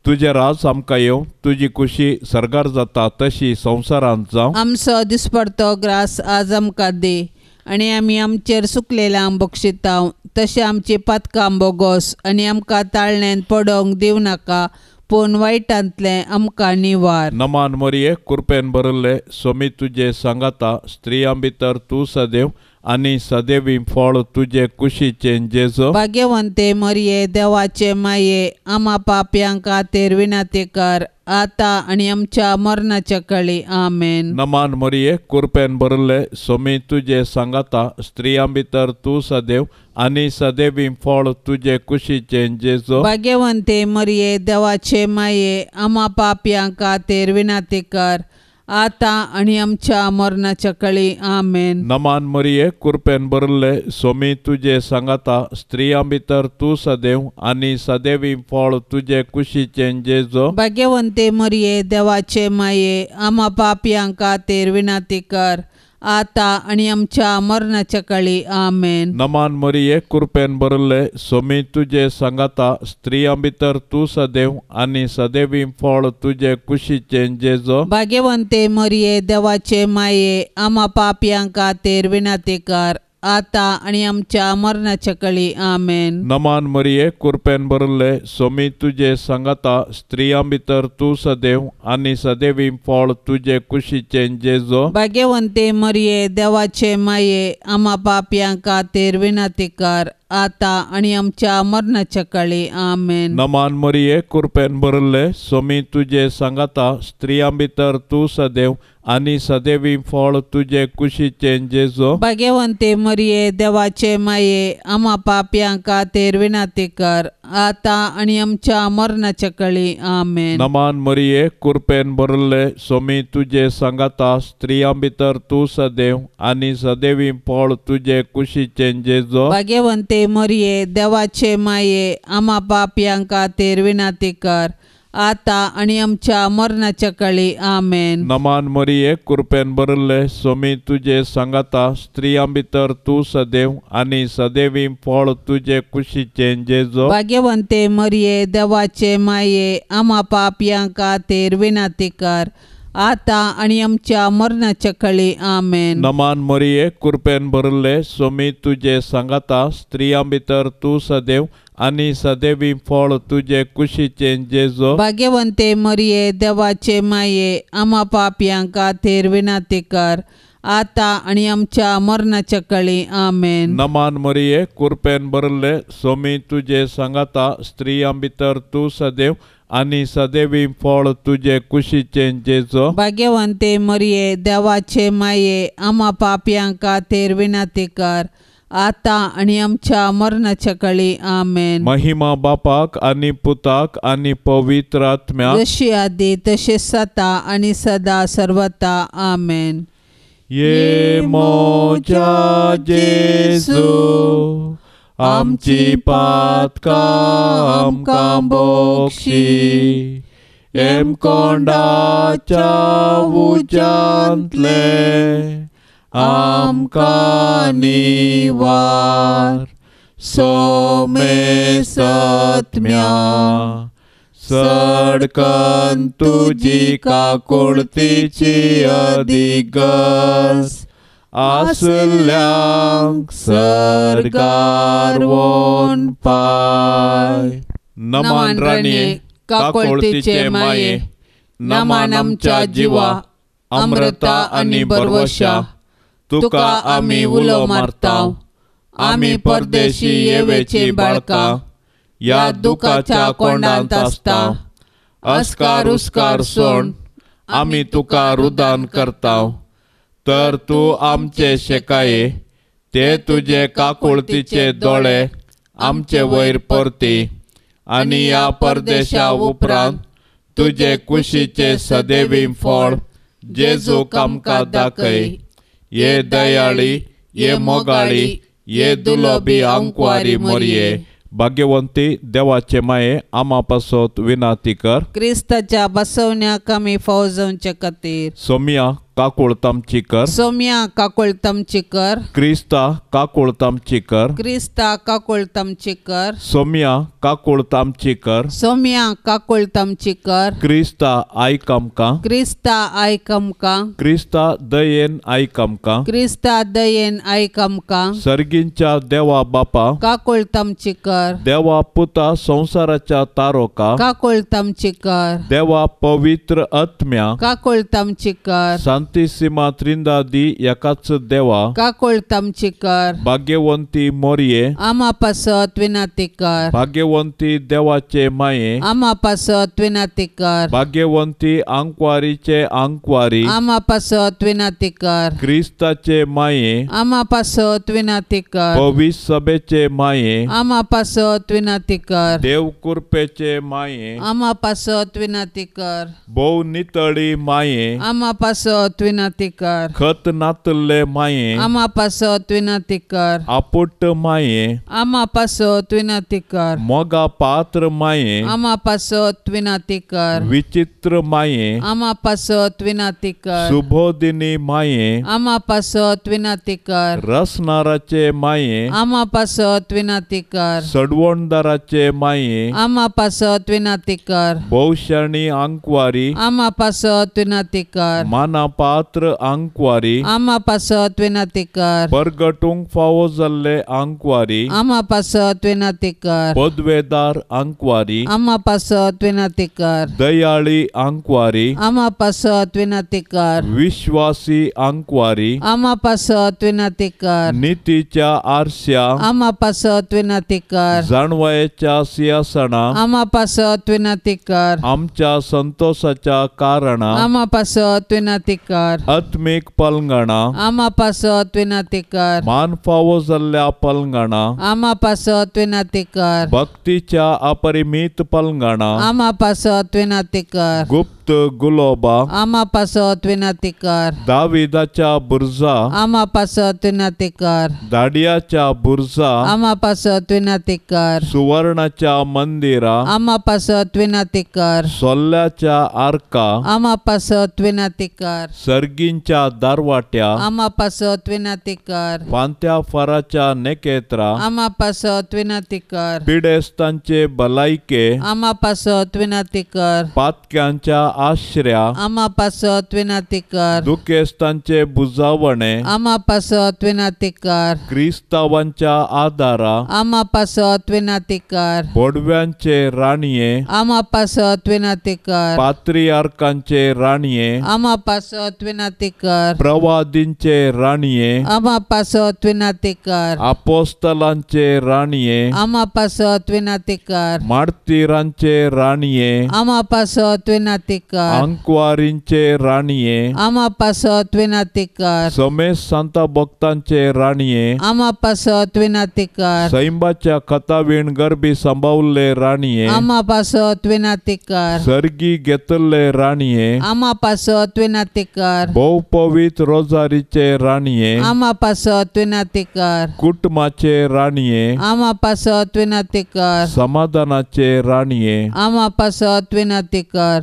तुजें राज आमकां येवं. तुजी खुशी सरगार जाता तशी संवसारांत जावं. आमचो दिसपडतो ग्रास आज आमकां दे आनी आमी आमचेर सुकलेल्यांक बक्षितांव. तशें आमची पातकां बोगोस आनी आमकां ताळणेन पडोवंक दिवं नाका पूण वायटांतलें आमकां निवार. नमान मोरये कृपेन भरिल्ले स्वामी तुजे सांगाता स्त्रियां भितर तूं सदैव आनी सदैवी फळ तुजे कुशीचे जेजू. भाग्यवंते मरिये देवाचे माये आम्हा पाप्यां खातीर विनंती कर आता आनी आमच्या मरणाच्या काळी आमेन. नमान मोरये कृपेन भरिल्ले स्वामी तुजे सांगाता स्त्रियां भितर तूं सदैव आनी सदैवी फळ तुजे कुशीचे जेजू. भाग्यवंते मरिये देवाचे माये आम्हा पाप्यां खातीर विनंती कर आता आणि आमच्या मरणाच्या काळी आमेन. नमान मरिये कृपेन भरले सोमी तुझे सांगाता स्त्रियां भितर तू सदैव आणि सदैवी फळ तुझे कुशीचे जेजो. भाग्यवंते मरिये देवाचे माये आम्हा पापियांका तेर विनाती कर आता आणि आमच्या मरणाच्या काळी आमेन. नमान मरिये कृपेन भरले सोमी तुझे सांगाता स्त्रियां भितर तू सदैव आणि सदैवी फळ तुझे कुशीचे जेजो. भाग्यवंते मरिये देवाचे माये आम्हा पापियांका तेर विनाती कर आता आणि आमच्या मरणाच्या काळी आमेन. नमान मरिये कृपेन भरले सोमी तुझे सांगाता स्त्रियां भितर तू सदैव आणि सदैवी फळ तुझे कुशीचे जेजो. भाग्यवंते मरिये देवाचे माये आम्हा पापियांका तेर विनाती कर आता आणि आमच्या मरणाच्या काळी आमेन. नमान मरिये कृपेन भरले सोमी तुझे सांगाता स्त्रियां भितर तू सदैव आणि सदैवी फळ तुझे कुशीचे जेजो. भाग्यवंते मरिये देवाचे माये आम्हा पापियांका तेर विनाती कर आता आणि आमच्या मरणाच्या काळी आमेन. नमान मरिये कृपेन भरले सोमी तुझे सांगाता स्त्रियां भितर तू सदैव आणि सदैवी फळ तुझे कुशीचे जेजो. भाग्यवंते मरिये देवाचे माये आम्हा पापियांका तेर विनाती कर आता आणि आमच्या मरणाच्या काळी आमेन. नमान मरिये कृपेन भरले सोमी तुझे सांगाता स्त्रियां भितर तू सदैव आणि सदैवी फळ तुझे कुशीचे जेजो. भाग्यवंते मरिये देवाचे माये आम्हा पापियांका तेर विनाती कर आता आणि आमच्या मरणाच्या काळी आमेन. नमान मरिये कृपेन भरले सोमी तुझे सांगाता स्त्रियां भितर तू सदैव आणि सदैवी फळ तुझे कुशीचे जेजो. भाग्यवंते मरिये देवाचे माये आम्हा पापियांका तेर विनाती कर आता आणि आमच्या मरणाच्या काळी आमेन. नमान मरिये कृपेन भरले सोमी तुझे सांगाता स्त्रियां भितर तू सदैव आणि सदैवी फळ तुझे कुशीचे जेजो. भाग्यवंते मरिये देवाचे माये आम्हा पापियांका तेर विनाती कर आता आणि आमच्या मरणाच्या काळी आमेन. महिमा बापाक आणि पुताक आणि पवित्र आत्म्या जशी आधी तसे सता आणि सदा सर्वता आमेन. ये मोजा जेजू आमची पातका आमकां बोक्षी एम कोंडाच्या उजांतले आमकां निवार सोमे सत्म्या सडकन तुजी काकुळतीची अधिगस आसल्यांक सरकार वोन पाय. नमान राणीये काकुळतीचे माये नमान आमच्या जिवा अमृता आणि बरवशा तुका आमी उलो मारताव. आमी परदेशी येवेची बाळकां या दुखाच्या कोंडांत आसताव. अस्कार उस्कार सोड आमी तुका रुदान करताव. तर तू आमचे शेकाये ते तुझे काकुळतीचे दोळे आमचे वयर परती आणि या परदेशा उपरांत तुझे कुशीचे सदैवी फळ जेजूक आमकां दाखय. ये दयाळी ये मोगाळी ये दुलोबी अंकवारी मरिये. भाग्यवंती देवाचे माये आम्हा पासत विनाती कर. क्रिस्ताच्या बसवण्याक आमी फौजोवचे खातीर सोम्या काकुळतामची कर. सोम्या काकुळतामची कर. क्रिस्ता काकुळतामची कर. क्रिस्ता काकुळतामची कर. सोम्या काकुळतामची कर. सोम्या काकुळतामची कर. क्रिस्ता आयक आमकां. क्रिस्ता आयक आमकां. क्रिस्ता दयेन आयक आमकां. क्रिस्ता दयेन आयक आमकां. सर्गींच्या देवा बापा काकुळतामची कर. देवा पुता संसाराच्या तारोका काकुळतामची कर. देवा पवित्र आत्म्या काकुळतामची कर. शांतीसीमा त्रिंदादी एकाच देवा काकोळ तामची कर भाग्यवंती मोरये आमा पासत विनाती कर भाग्यवंती देवाचे माये आमा पासत विनाती कर भाग्यवंती आंकवारीचे आंकवारी आमा पासत विनाती कर ख्रिस्ताचे माये आमा पासत विनाती कर भविष्य सभेचे माये आमा पासत विनाती कर देव कृपेचे माये आमा पासत विनाती कर बहु नितळी माये आमा पासत विनाती कर खत नातले माये आमा पासत विनाती कर आपुट माये आमा पासत विनाती कर मोगा पात्र माये आमा पासत विनाती कर विचित्र माये आमा पासत विनाती कर सुबोधिनी माये आमा पासत विनाती कर रसनाराचे माये आमा पासत विनाती कर सडवणदाराचे माये आमा पासत विनाती कर बहुशाणी अंकवारी आमा पासत विनाती कर माना पात्र अंकवारी आमा पासत विनाती कर परगटूंक फावो जाल्ले अंकवारी आमा पासत विनाती कर पदवेदार अंकवारी आमा पासत विनाती कर दयाळी अंकवारी आमा पासत विनाती कर विश्वासी अंकवारी आमा पासत विनाती कर नीतीच्या आरश्या आमा पासत विनाती कर जाणवायेच्या सिंहासना आमा पासत विनाती कर आमच्या संतोषाच्या कारणा आमा पासत विनाती कर आत्मिक पलंगणा आमा पासत विनाती कर मान फावो जाल्ल्या पलंगणा आमा पासत विनाती कर भक्तीच्या अपरिमित पलंगणा आमा पासत विनाती कर गुप्त गुलोबा आमा पासत विनाती कर दाविदाच्या बुर्जा आमा पासत विनाती कर दाडियाच्या बुर्जा आमा पासत विनाती कर सुवर्णाच्या मंदिरा आमा पासत विनाती कर सोल्ल्याच्या आर्का आमा पासत विनाती कर सर्गींच्या दारवाट्या आमा पासत विनाती कर पांत्या फराच्या नेकेत्रा आमा पासत विनाती कर पिडेस्तांचे भलायके आमा पासत विनाती कर पातक्यांच्या आश्रया आमा पासत विनाती कर दुखेस्तांचे बुजावणे आमा पासत विनाती कर क्रिस्तावांच्या आदारा आमा पासत विनाती कर बोडव्यांचे राणये आमा पासत विनाती कर पात्रियार्कांचे राणये आमा पासत विनाती कर प्रवादींचे राणये आमा पासत विनाती कर अपोस्तलांचे राणये आमा पासत विनाती कर मार्तिरांचे राणये आमा पासत विनाती कर अंकवारींचे राणये आमा पासत विनाती कर समेश सांता भक्तांचे राणये आमा पासत विनाती कर सैंबाच्या खतावीण गरबी सांभाळले राणये आमा पासत विनाती कर सर्गी घेतले राणये आमा पासत विनाती कर बहुपवित रोजारीचे राणये आमा पासत विनाती कर कुटुंबाचे राणये आमा पासत विनाती कर समाधानाचे राणये आमा पासत विनाती कर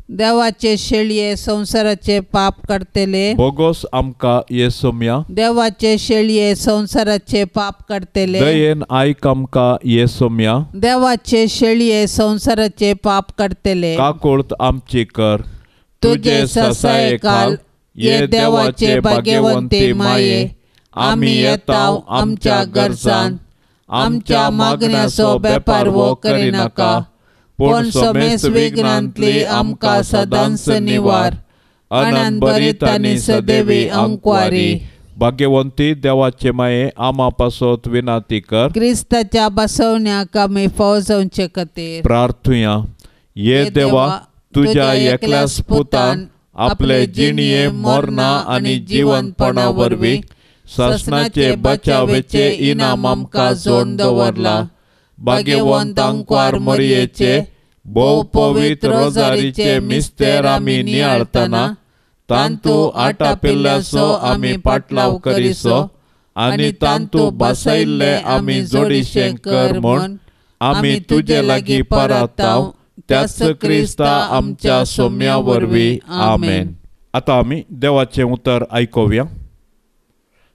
देवाचे शेळये संसाराचे पाप काढतेले बोगोस आमका येसोम्या देवाचे शेळये संसाराचे पाप काढतेले दयेन आयक आमका येसोम्या देवाचे शेळये संसाराचे पाप काढतेले काकोळत आमची कर तुझे ससाये काल ये देवाचे भाग्यवंते माये आम्ही येताव आमच्या गरजान आमच्या मागण्याचो बेपार वो करी नाका पण समेस विघ्नांतली आमका सदांच निवार आनंद बरीत आनी सदैवी अंकवारी भाग्यवंती देवाचे माये आमा पासत विनाती कर क्रिस्ताच्या बसवण्याक आमी फावो जावचे खातीर प्रार्थुया ये देवा तुझ्या एकल्याच पुतान आपले जिणये मोरणा आनी जीवनपणा वरवीं ससनाचे बचावेचे इनाम आमकां जोडून दवरला भाग्यवंत अंकवार मरियेचे भोव पवित्र रोजारीचे मिस्तेर आमी नियाळतना तांतू आटा पिल्ल्याचो आमी पाटलाव करिसो आनी तांतू बसयल्ले आमी जोडिशे कर म्हूण आमी तुजे लागीं परताव त्याच क्रिस्ता आमच्या सोम्या वरवीं आमेन. आता आमी देवाचें उतर आयकुया.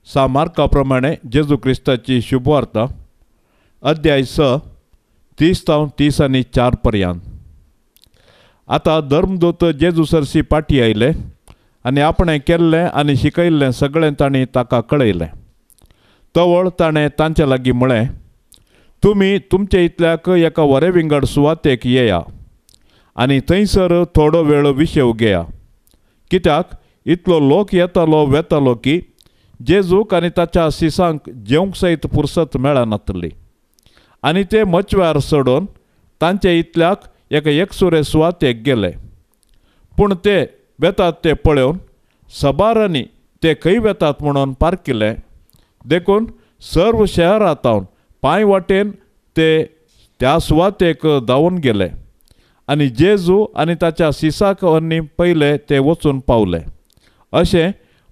सामार्का प्रमाणे जेजू क्रिस्ताची शुभवार्ता अध्याय 6 30 आनी 4 पर्यंत. आता धर्मदूत जेजू सरसी पाटी आयले आनी आपणें केल्लें आनी शिकयल्लें सगळें तांणी ताका कळयलें. तवळ ताणें तांचे लागीं म्हळें, तुमी तुमचे इतल्याक एका वरे विंगड सुवातेक येया आनी थंयसर थोडो वेळ विशेव घेया, कित्याक इतलो लोक येतालो वेतालो की जेजूक आनी ताच्या शिसांक जेवंक सयत पुरसत मेळनातली. आनी ते मचव्यार सोडून तांचे इतल्याक एका एकसुरे सुवातेक गेले. पूण ते वेतात ते पळोवन सबारांनी ते खंय वेतात म्हणून पारकिले. देखून सर्व शहरांतावन पांय वाटेन ते त्या सुवातेक धांवून गेले. आनी जेजू आनी ताच्या शिसाक वरनी पयले ते वचून पावले. अशें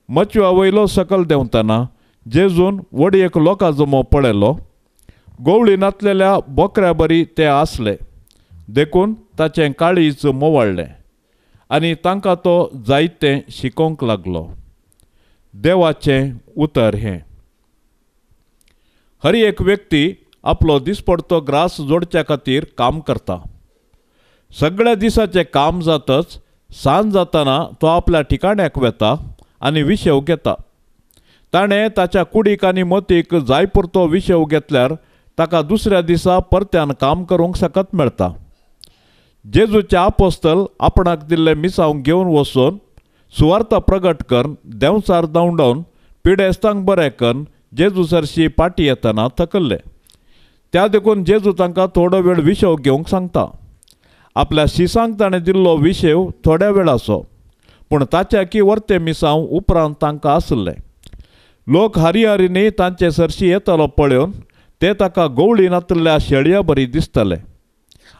मचव्या वयलो सकल देंवतना जेजून व्हडयेक लोकां जमो पळयलो. गवळी नातलेल्या बोकऱ्या बरी ते आसले. देखून ताचें काळीज मोवाळ्ळें आनी तांकां तो जायतें शिकोवंक लागलो. देवाचें उतर हें. हर एक व्यक्ती आपलो दिसपडतो ग्रास जोडच्या खातीर काम करता. सगळ्या दिसाचें काम जातच सांज जातना तो आपल्या ठिकाण्याक वेता आनी विशेव घेता. ताणें ताच्या कुडीक आनी मोतीक जाय पुरतो विशेव घेतल्यार ताका दुसऱ्या दिसा परत्यान काम करूंक सकत मेळटा. जेजूचे आपोस्तल आपणाक दिल्ले मिसांव घेवन वचून सुवार्ता प्रगट करून देंवचार धांवडावन पिडेस्तांक बरें करून जेजू सरशी पाटी येतना थकल्ले. त्या देखून जेजू तांकां थोडो वेळ विशेव घेवंक सांगता. आपल्या शिसांक ताणें दिल्लो विशेव थोड्या वेळाचो, पूण ताच्या की वर्ते मिसांव उपरांत तांकां आसले. लोक हारी तांचे सरशी येतालो पळोवन ते ताका गवळी नातल्या शेळया बरी दिसताले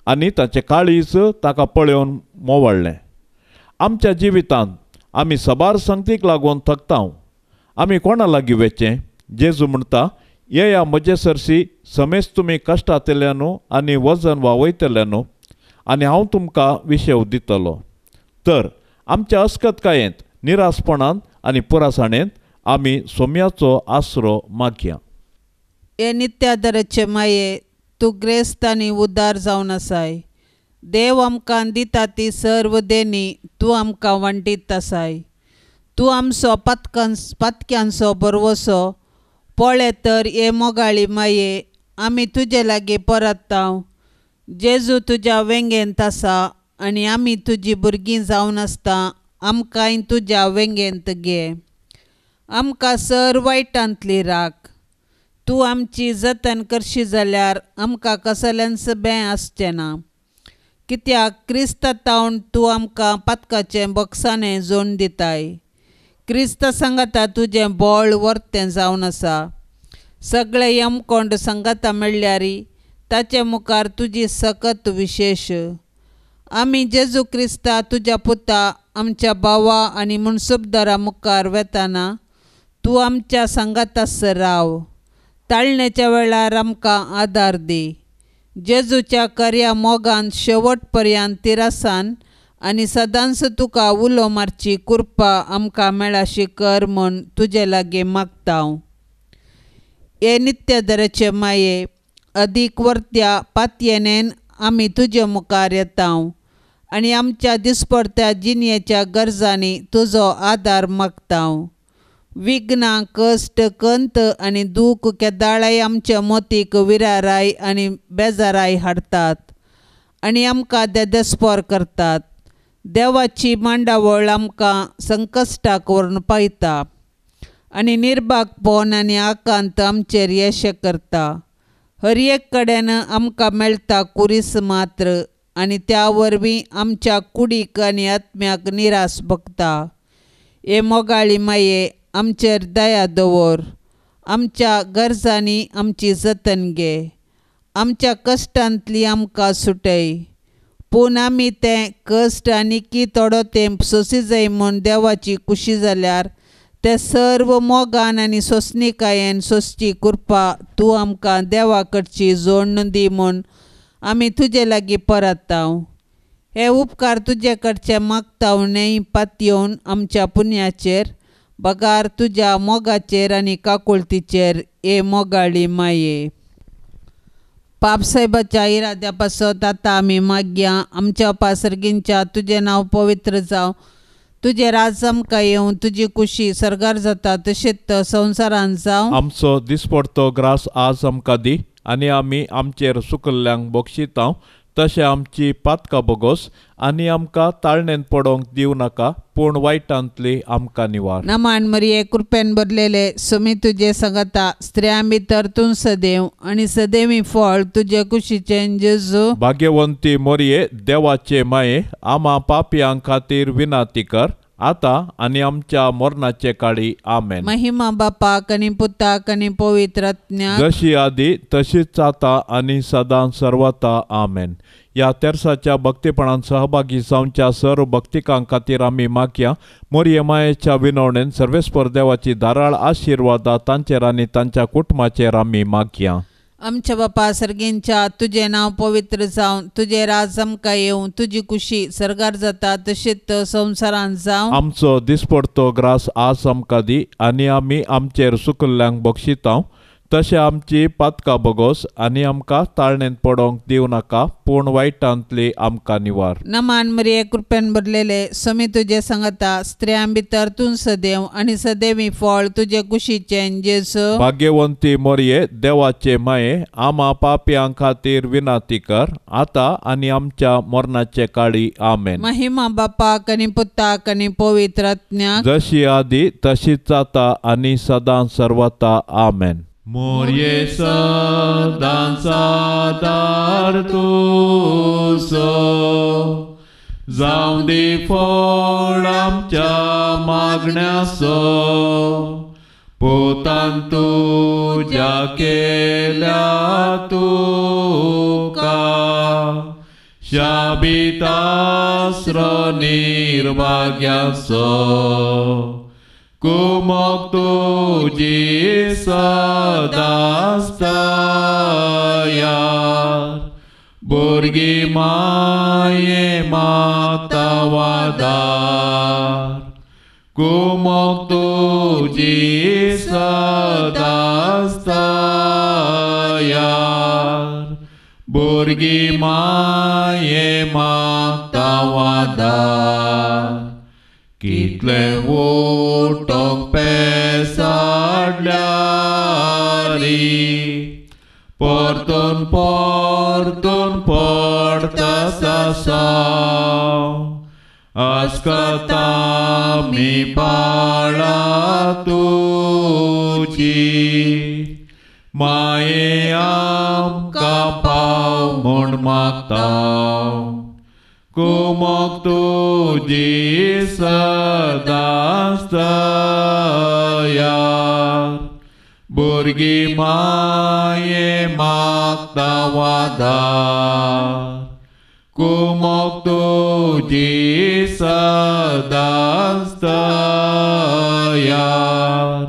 आनी ताचें काळीज ताका पळोवन मोवाळ्ळें. आमच्या जिवितांत आमी सबार संगतीक लागून थकता. आमी कोणा लागीं वेचें? जेजू म्हणटा, येया म्हजे सरशी समेज तुमी कश्टांतल्यानू आनी वजन वावयतल्यानू आनी हांव तुमकां विशेव दितलो. तर आमच्या अस्कतकायेंत, निरासपणांत आनी पुरासाणेंत आमी सोम्याचो आसरो मागया. हे नित्यादराचे माये, तूं ग्रेस्त आनी उदार जावन आसाय. देव आमकां दिता ती सर्व देणी तूं आमकां वांटीत आसाय. तूं आमचो पातक्यांचो बरवसो. पळय तर हे मोगाळी माये, आमी तुजे लागीं परततांव. जेजू तुज्या वेंगेंत आसा आनी आमी तुजी भुरगीं जावन आसता आमकांय तुज्या वेंगेंत घे. आमकां सर वायटांतली राख. तूं आमची जतन करशी जाल्यार आमकां कसल्यांच बें आसचें ना. कित्याक क्रिस्तांतावन तूं आमकां पातकाचें बक्षाणें जोडून दिताय. क्रिस्ता सांगाता तुजें बोळ वर्तें जावन आसा. सगळे यमकोंड सांगाता मेळ्ळ्यारी ताचे मुखार तुजी सकत विशेश. आमी जेजू क्रिस्ता तुज्या पुता आमच्या भावा आनी मुनसुबदारा मुखार वेताना तूं आमच्या सांगातास राव. ताळणेच्या वेळार आमकां आदार दी. जेजूच्या कर्या मोगान शेवट पर्यंत तिरासान आनी सदांच तुका उलो मारची कृपा आमकां मेळाशी कर म्हूण तुजे लागीं मागता. हे नित्यादराचे माये, अदीक वर्त्या पातयेनेन आमी तुजे मुखार येता आनी आमच्या दिसपडत्या जिणेच्या गरजांनी तुजो आदार मागता. विघ्नां, कश्ट, कंत आनी दूख केदाळाय आमच्या मोतीक विराराय आनी बेजाराय हाडटात आनी आमकां देदेस्पर करतात. देवाची मांडावळ आमकां संकश्टाक व्हरून पायता आनी निर्भागपण आनी आकांत आमचेर येशे करता. हर एक कडेन आमकां मेळटा कुरीस मात्र आनी त्या वरवीं आमच्या कुडीक आनी आत्म्याक निरास भोगता. हे मोगाळी माये, आमचेर दया दवर. आमच्या गरजांनी आमची जतन घे. आमच्या कश्टांतली आमकां सुटय. पूण आमी तें कश्ट आनीकी थोडो तेंप सोंसी जाय म्हूण देवाची खुशी जाल्यार ते सर्व मोगान आनी सोंसणिकायेन सोंसची कृपा तूं आमकां देवा कडची जोडून दी म्हूण आमी तुजे लागीं परतता. हे उपकार तुजे कडचे मागता नेई पातयेवन आमच्या पुण्याचेर, बगार तुज्या मोगाचेर आनी काकुळतीचेर, हे मोगाळी माये. पापसाहेबाच्या इराद्या पासत आतां आमी मागया. आमच्या पासर्गींच्या तुजें नांव पवित्र जावं. तुजें राज आमकां येवं. तुजी खुशी सर्गार जाता तशेंच संवसारांत जावं. आमचो दिसपडतो ग्रास आज आमकां दी आनी आमी आमचेर सुकल्ल्यांक बक्षितांव तशें आमची पातकां बोगोस आनी आमकां ताळणेन पडोंक दिव नाका, पूण वायटांतली आमकां निवार. नमान मरिये कृपेन भरलेले समी तुजे संगता, स्त्रियां भितर तूं सदैव आनी सदैवी फळ तुजे कुशीचे जेजू. भाग्यवंती मोरये, देवाचे माये, आम्हा पापियां खातीर विनाती कर, आता आनी आमच्या मरणाचे काळी. आमेन. महिमा बापाक आनी पुताक आनी पवित्र आत्म्याक, जशी आदी तशीच आता आनी सदां सर्वता. आमेन. या तेर्साच्या भक्तीपणान सहभागी जावच्या सर्व भक्तिकां खातीर आमी मागया. मोरये मायेच्या विनवणेन सर्वेस्पर देवाची धाराळ आशिर्वादा तांचेर आनी तांच्या कुटुंबाचेर आमी मागया. आमच्या बापा सर्गेंच्या, तुझे नाव पवित्र जावन, तुझे राज आमकां येवं, तुजी कुशी सरगार जाता तशीच संवसारांत जावं. आमचो दिसपडतो ग्रास आज आमकां दी, आनी आमी आमचेर सुकल्ल्यांक बक्षितांव. तशें आमची पातकां बोगोस आनी आमकां ताळणेन पडोंक दिव नाका, पूण वायटांतली आमकां निवार. नमान मरिये कृपेन भरलेले समी तुजे संगता, स्त्रियां भितर तूं सदैव आनी सदैवी फळ तुजे कुशीचे जेजू. भाग्यवंती मोरये, देवाचे माये, आम्हा पापियां खातीर विनाती कर, आता आनी आमच्या मरणाचे काळी. आमेन. महिमा बापाक आनी पुताक आनी पवित्र आत्म्याक, जशी आदी तशीच आता आनी सदां सर्वता. आमेन. मोरये सदां सादार तुजो, जावं दी फळ आमच्या मागण्याचो, पोतान तुज्या केल्या तुका, शाबितास्र निर्भाग्याचो, कुमोग तुजी सदांच तयार, भुरगीं माये मागता वादार, कुमोग तुजी सदांच तयार, भुरगीं माये मागता वादार. कितले वोटोंक पेसाडल्यारी, परतून परतून पडता सासाव, आस्कता मी पाळा तुजी, माये आमकां पाव म्हूण मागताव, कुमोग तुजी सदांच तयार, भुरगीं माये मागता वादार, कुमोग तुजी सदांच तयार,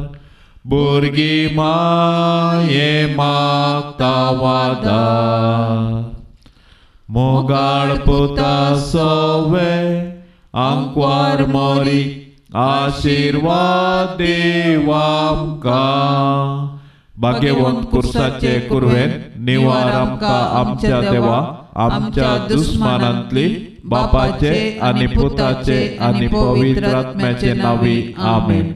भुरगीं माये मागता वादार. मोगाळ पुता सोवे आंकवार मोरी, आशीर्वाद देव आमकां. भाग्यवंत कुर्साचे कुरवेन निवार आमकां आमच्या देवा, आमच्या दुस्मानांतली, बापाचे आनी पुताचे आनी पवित्र आत्म्याचे नावी. आमेन.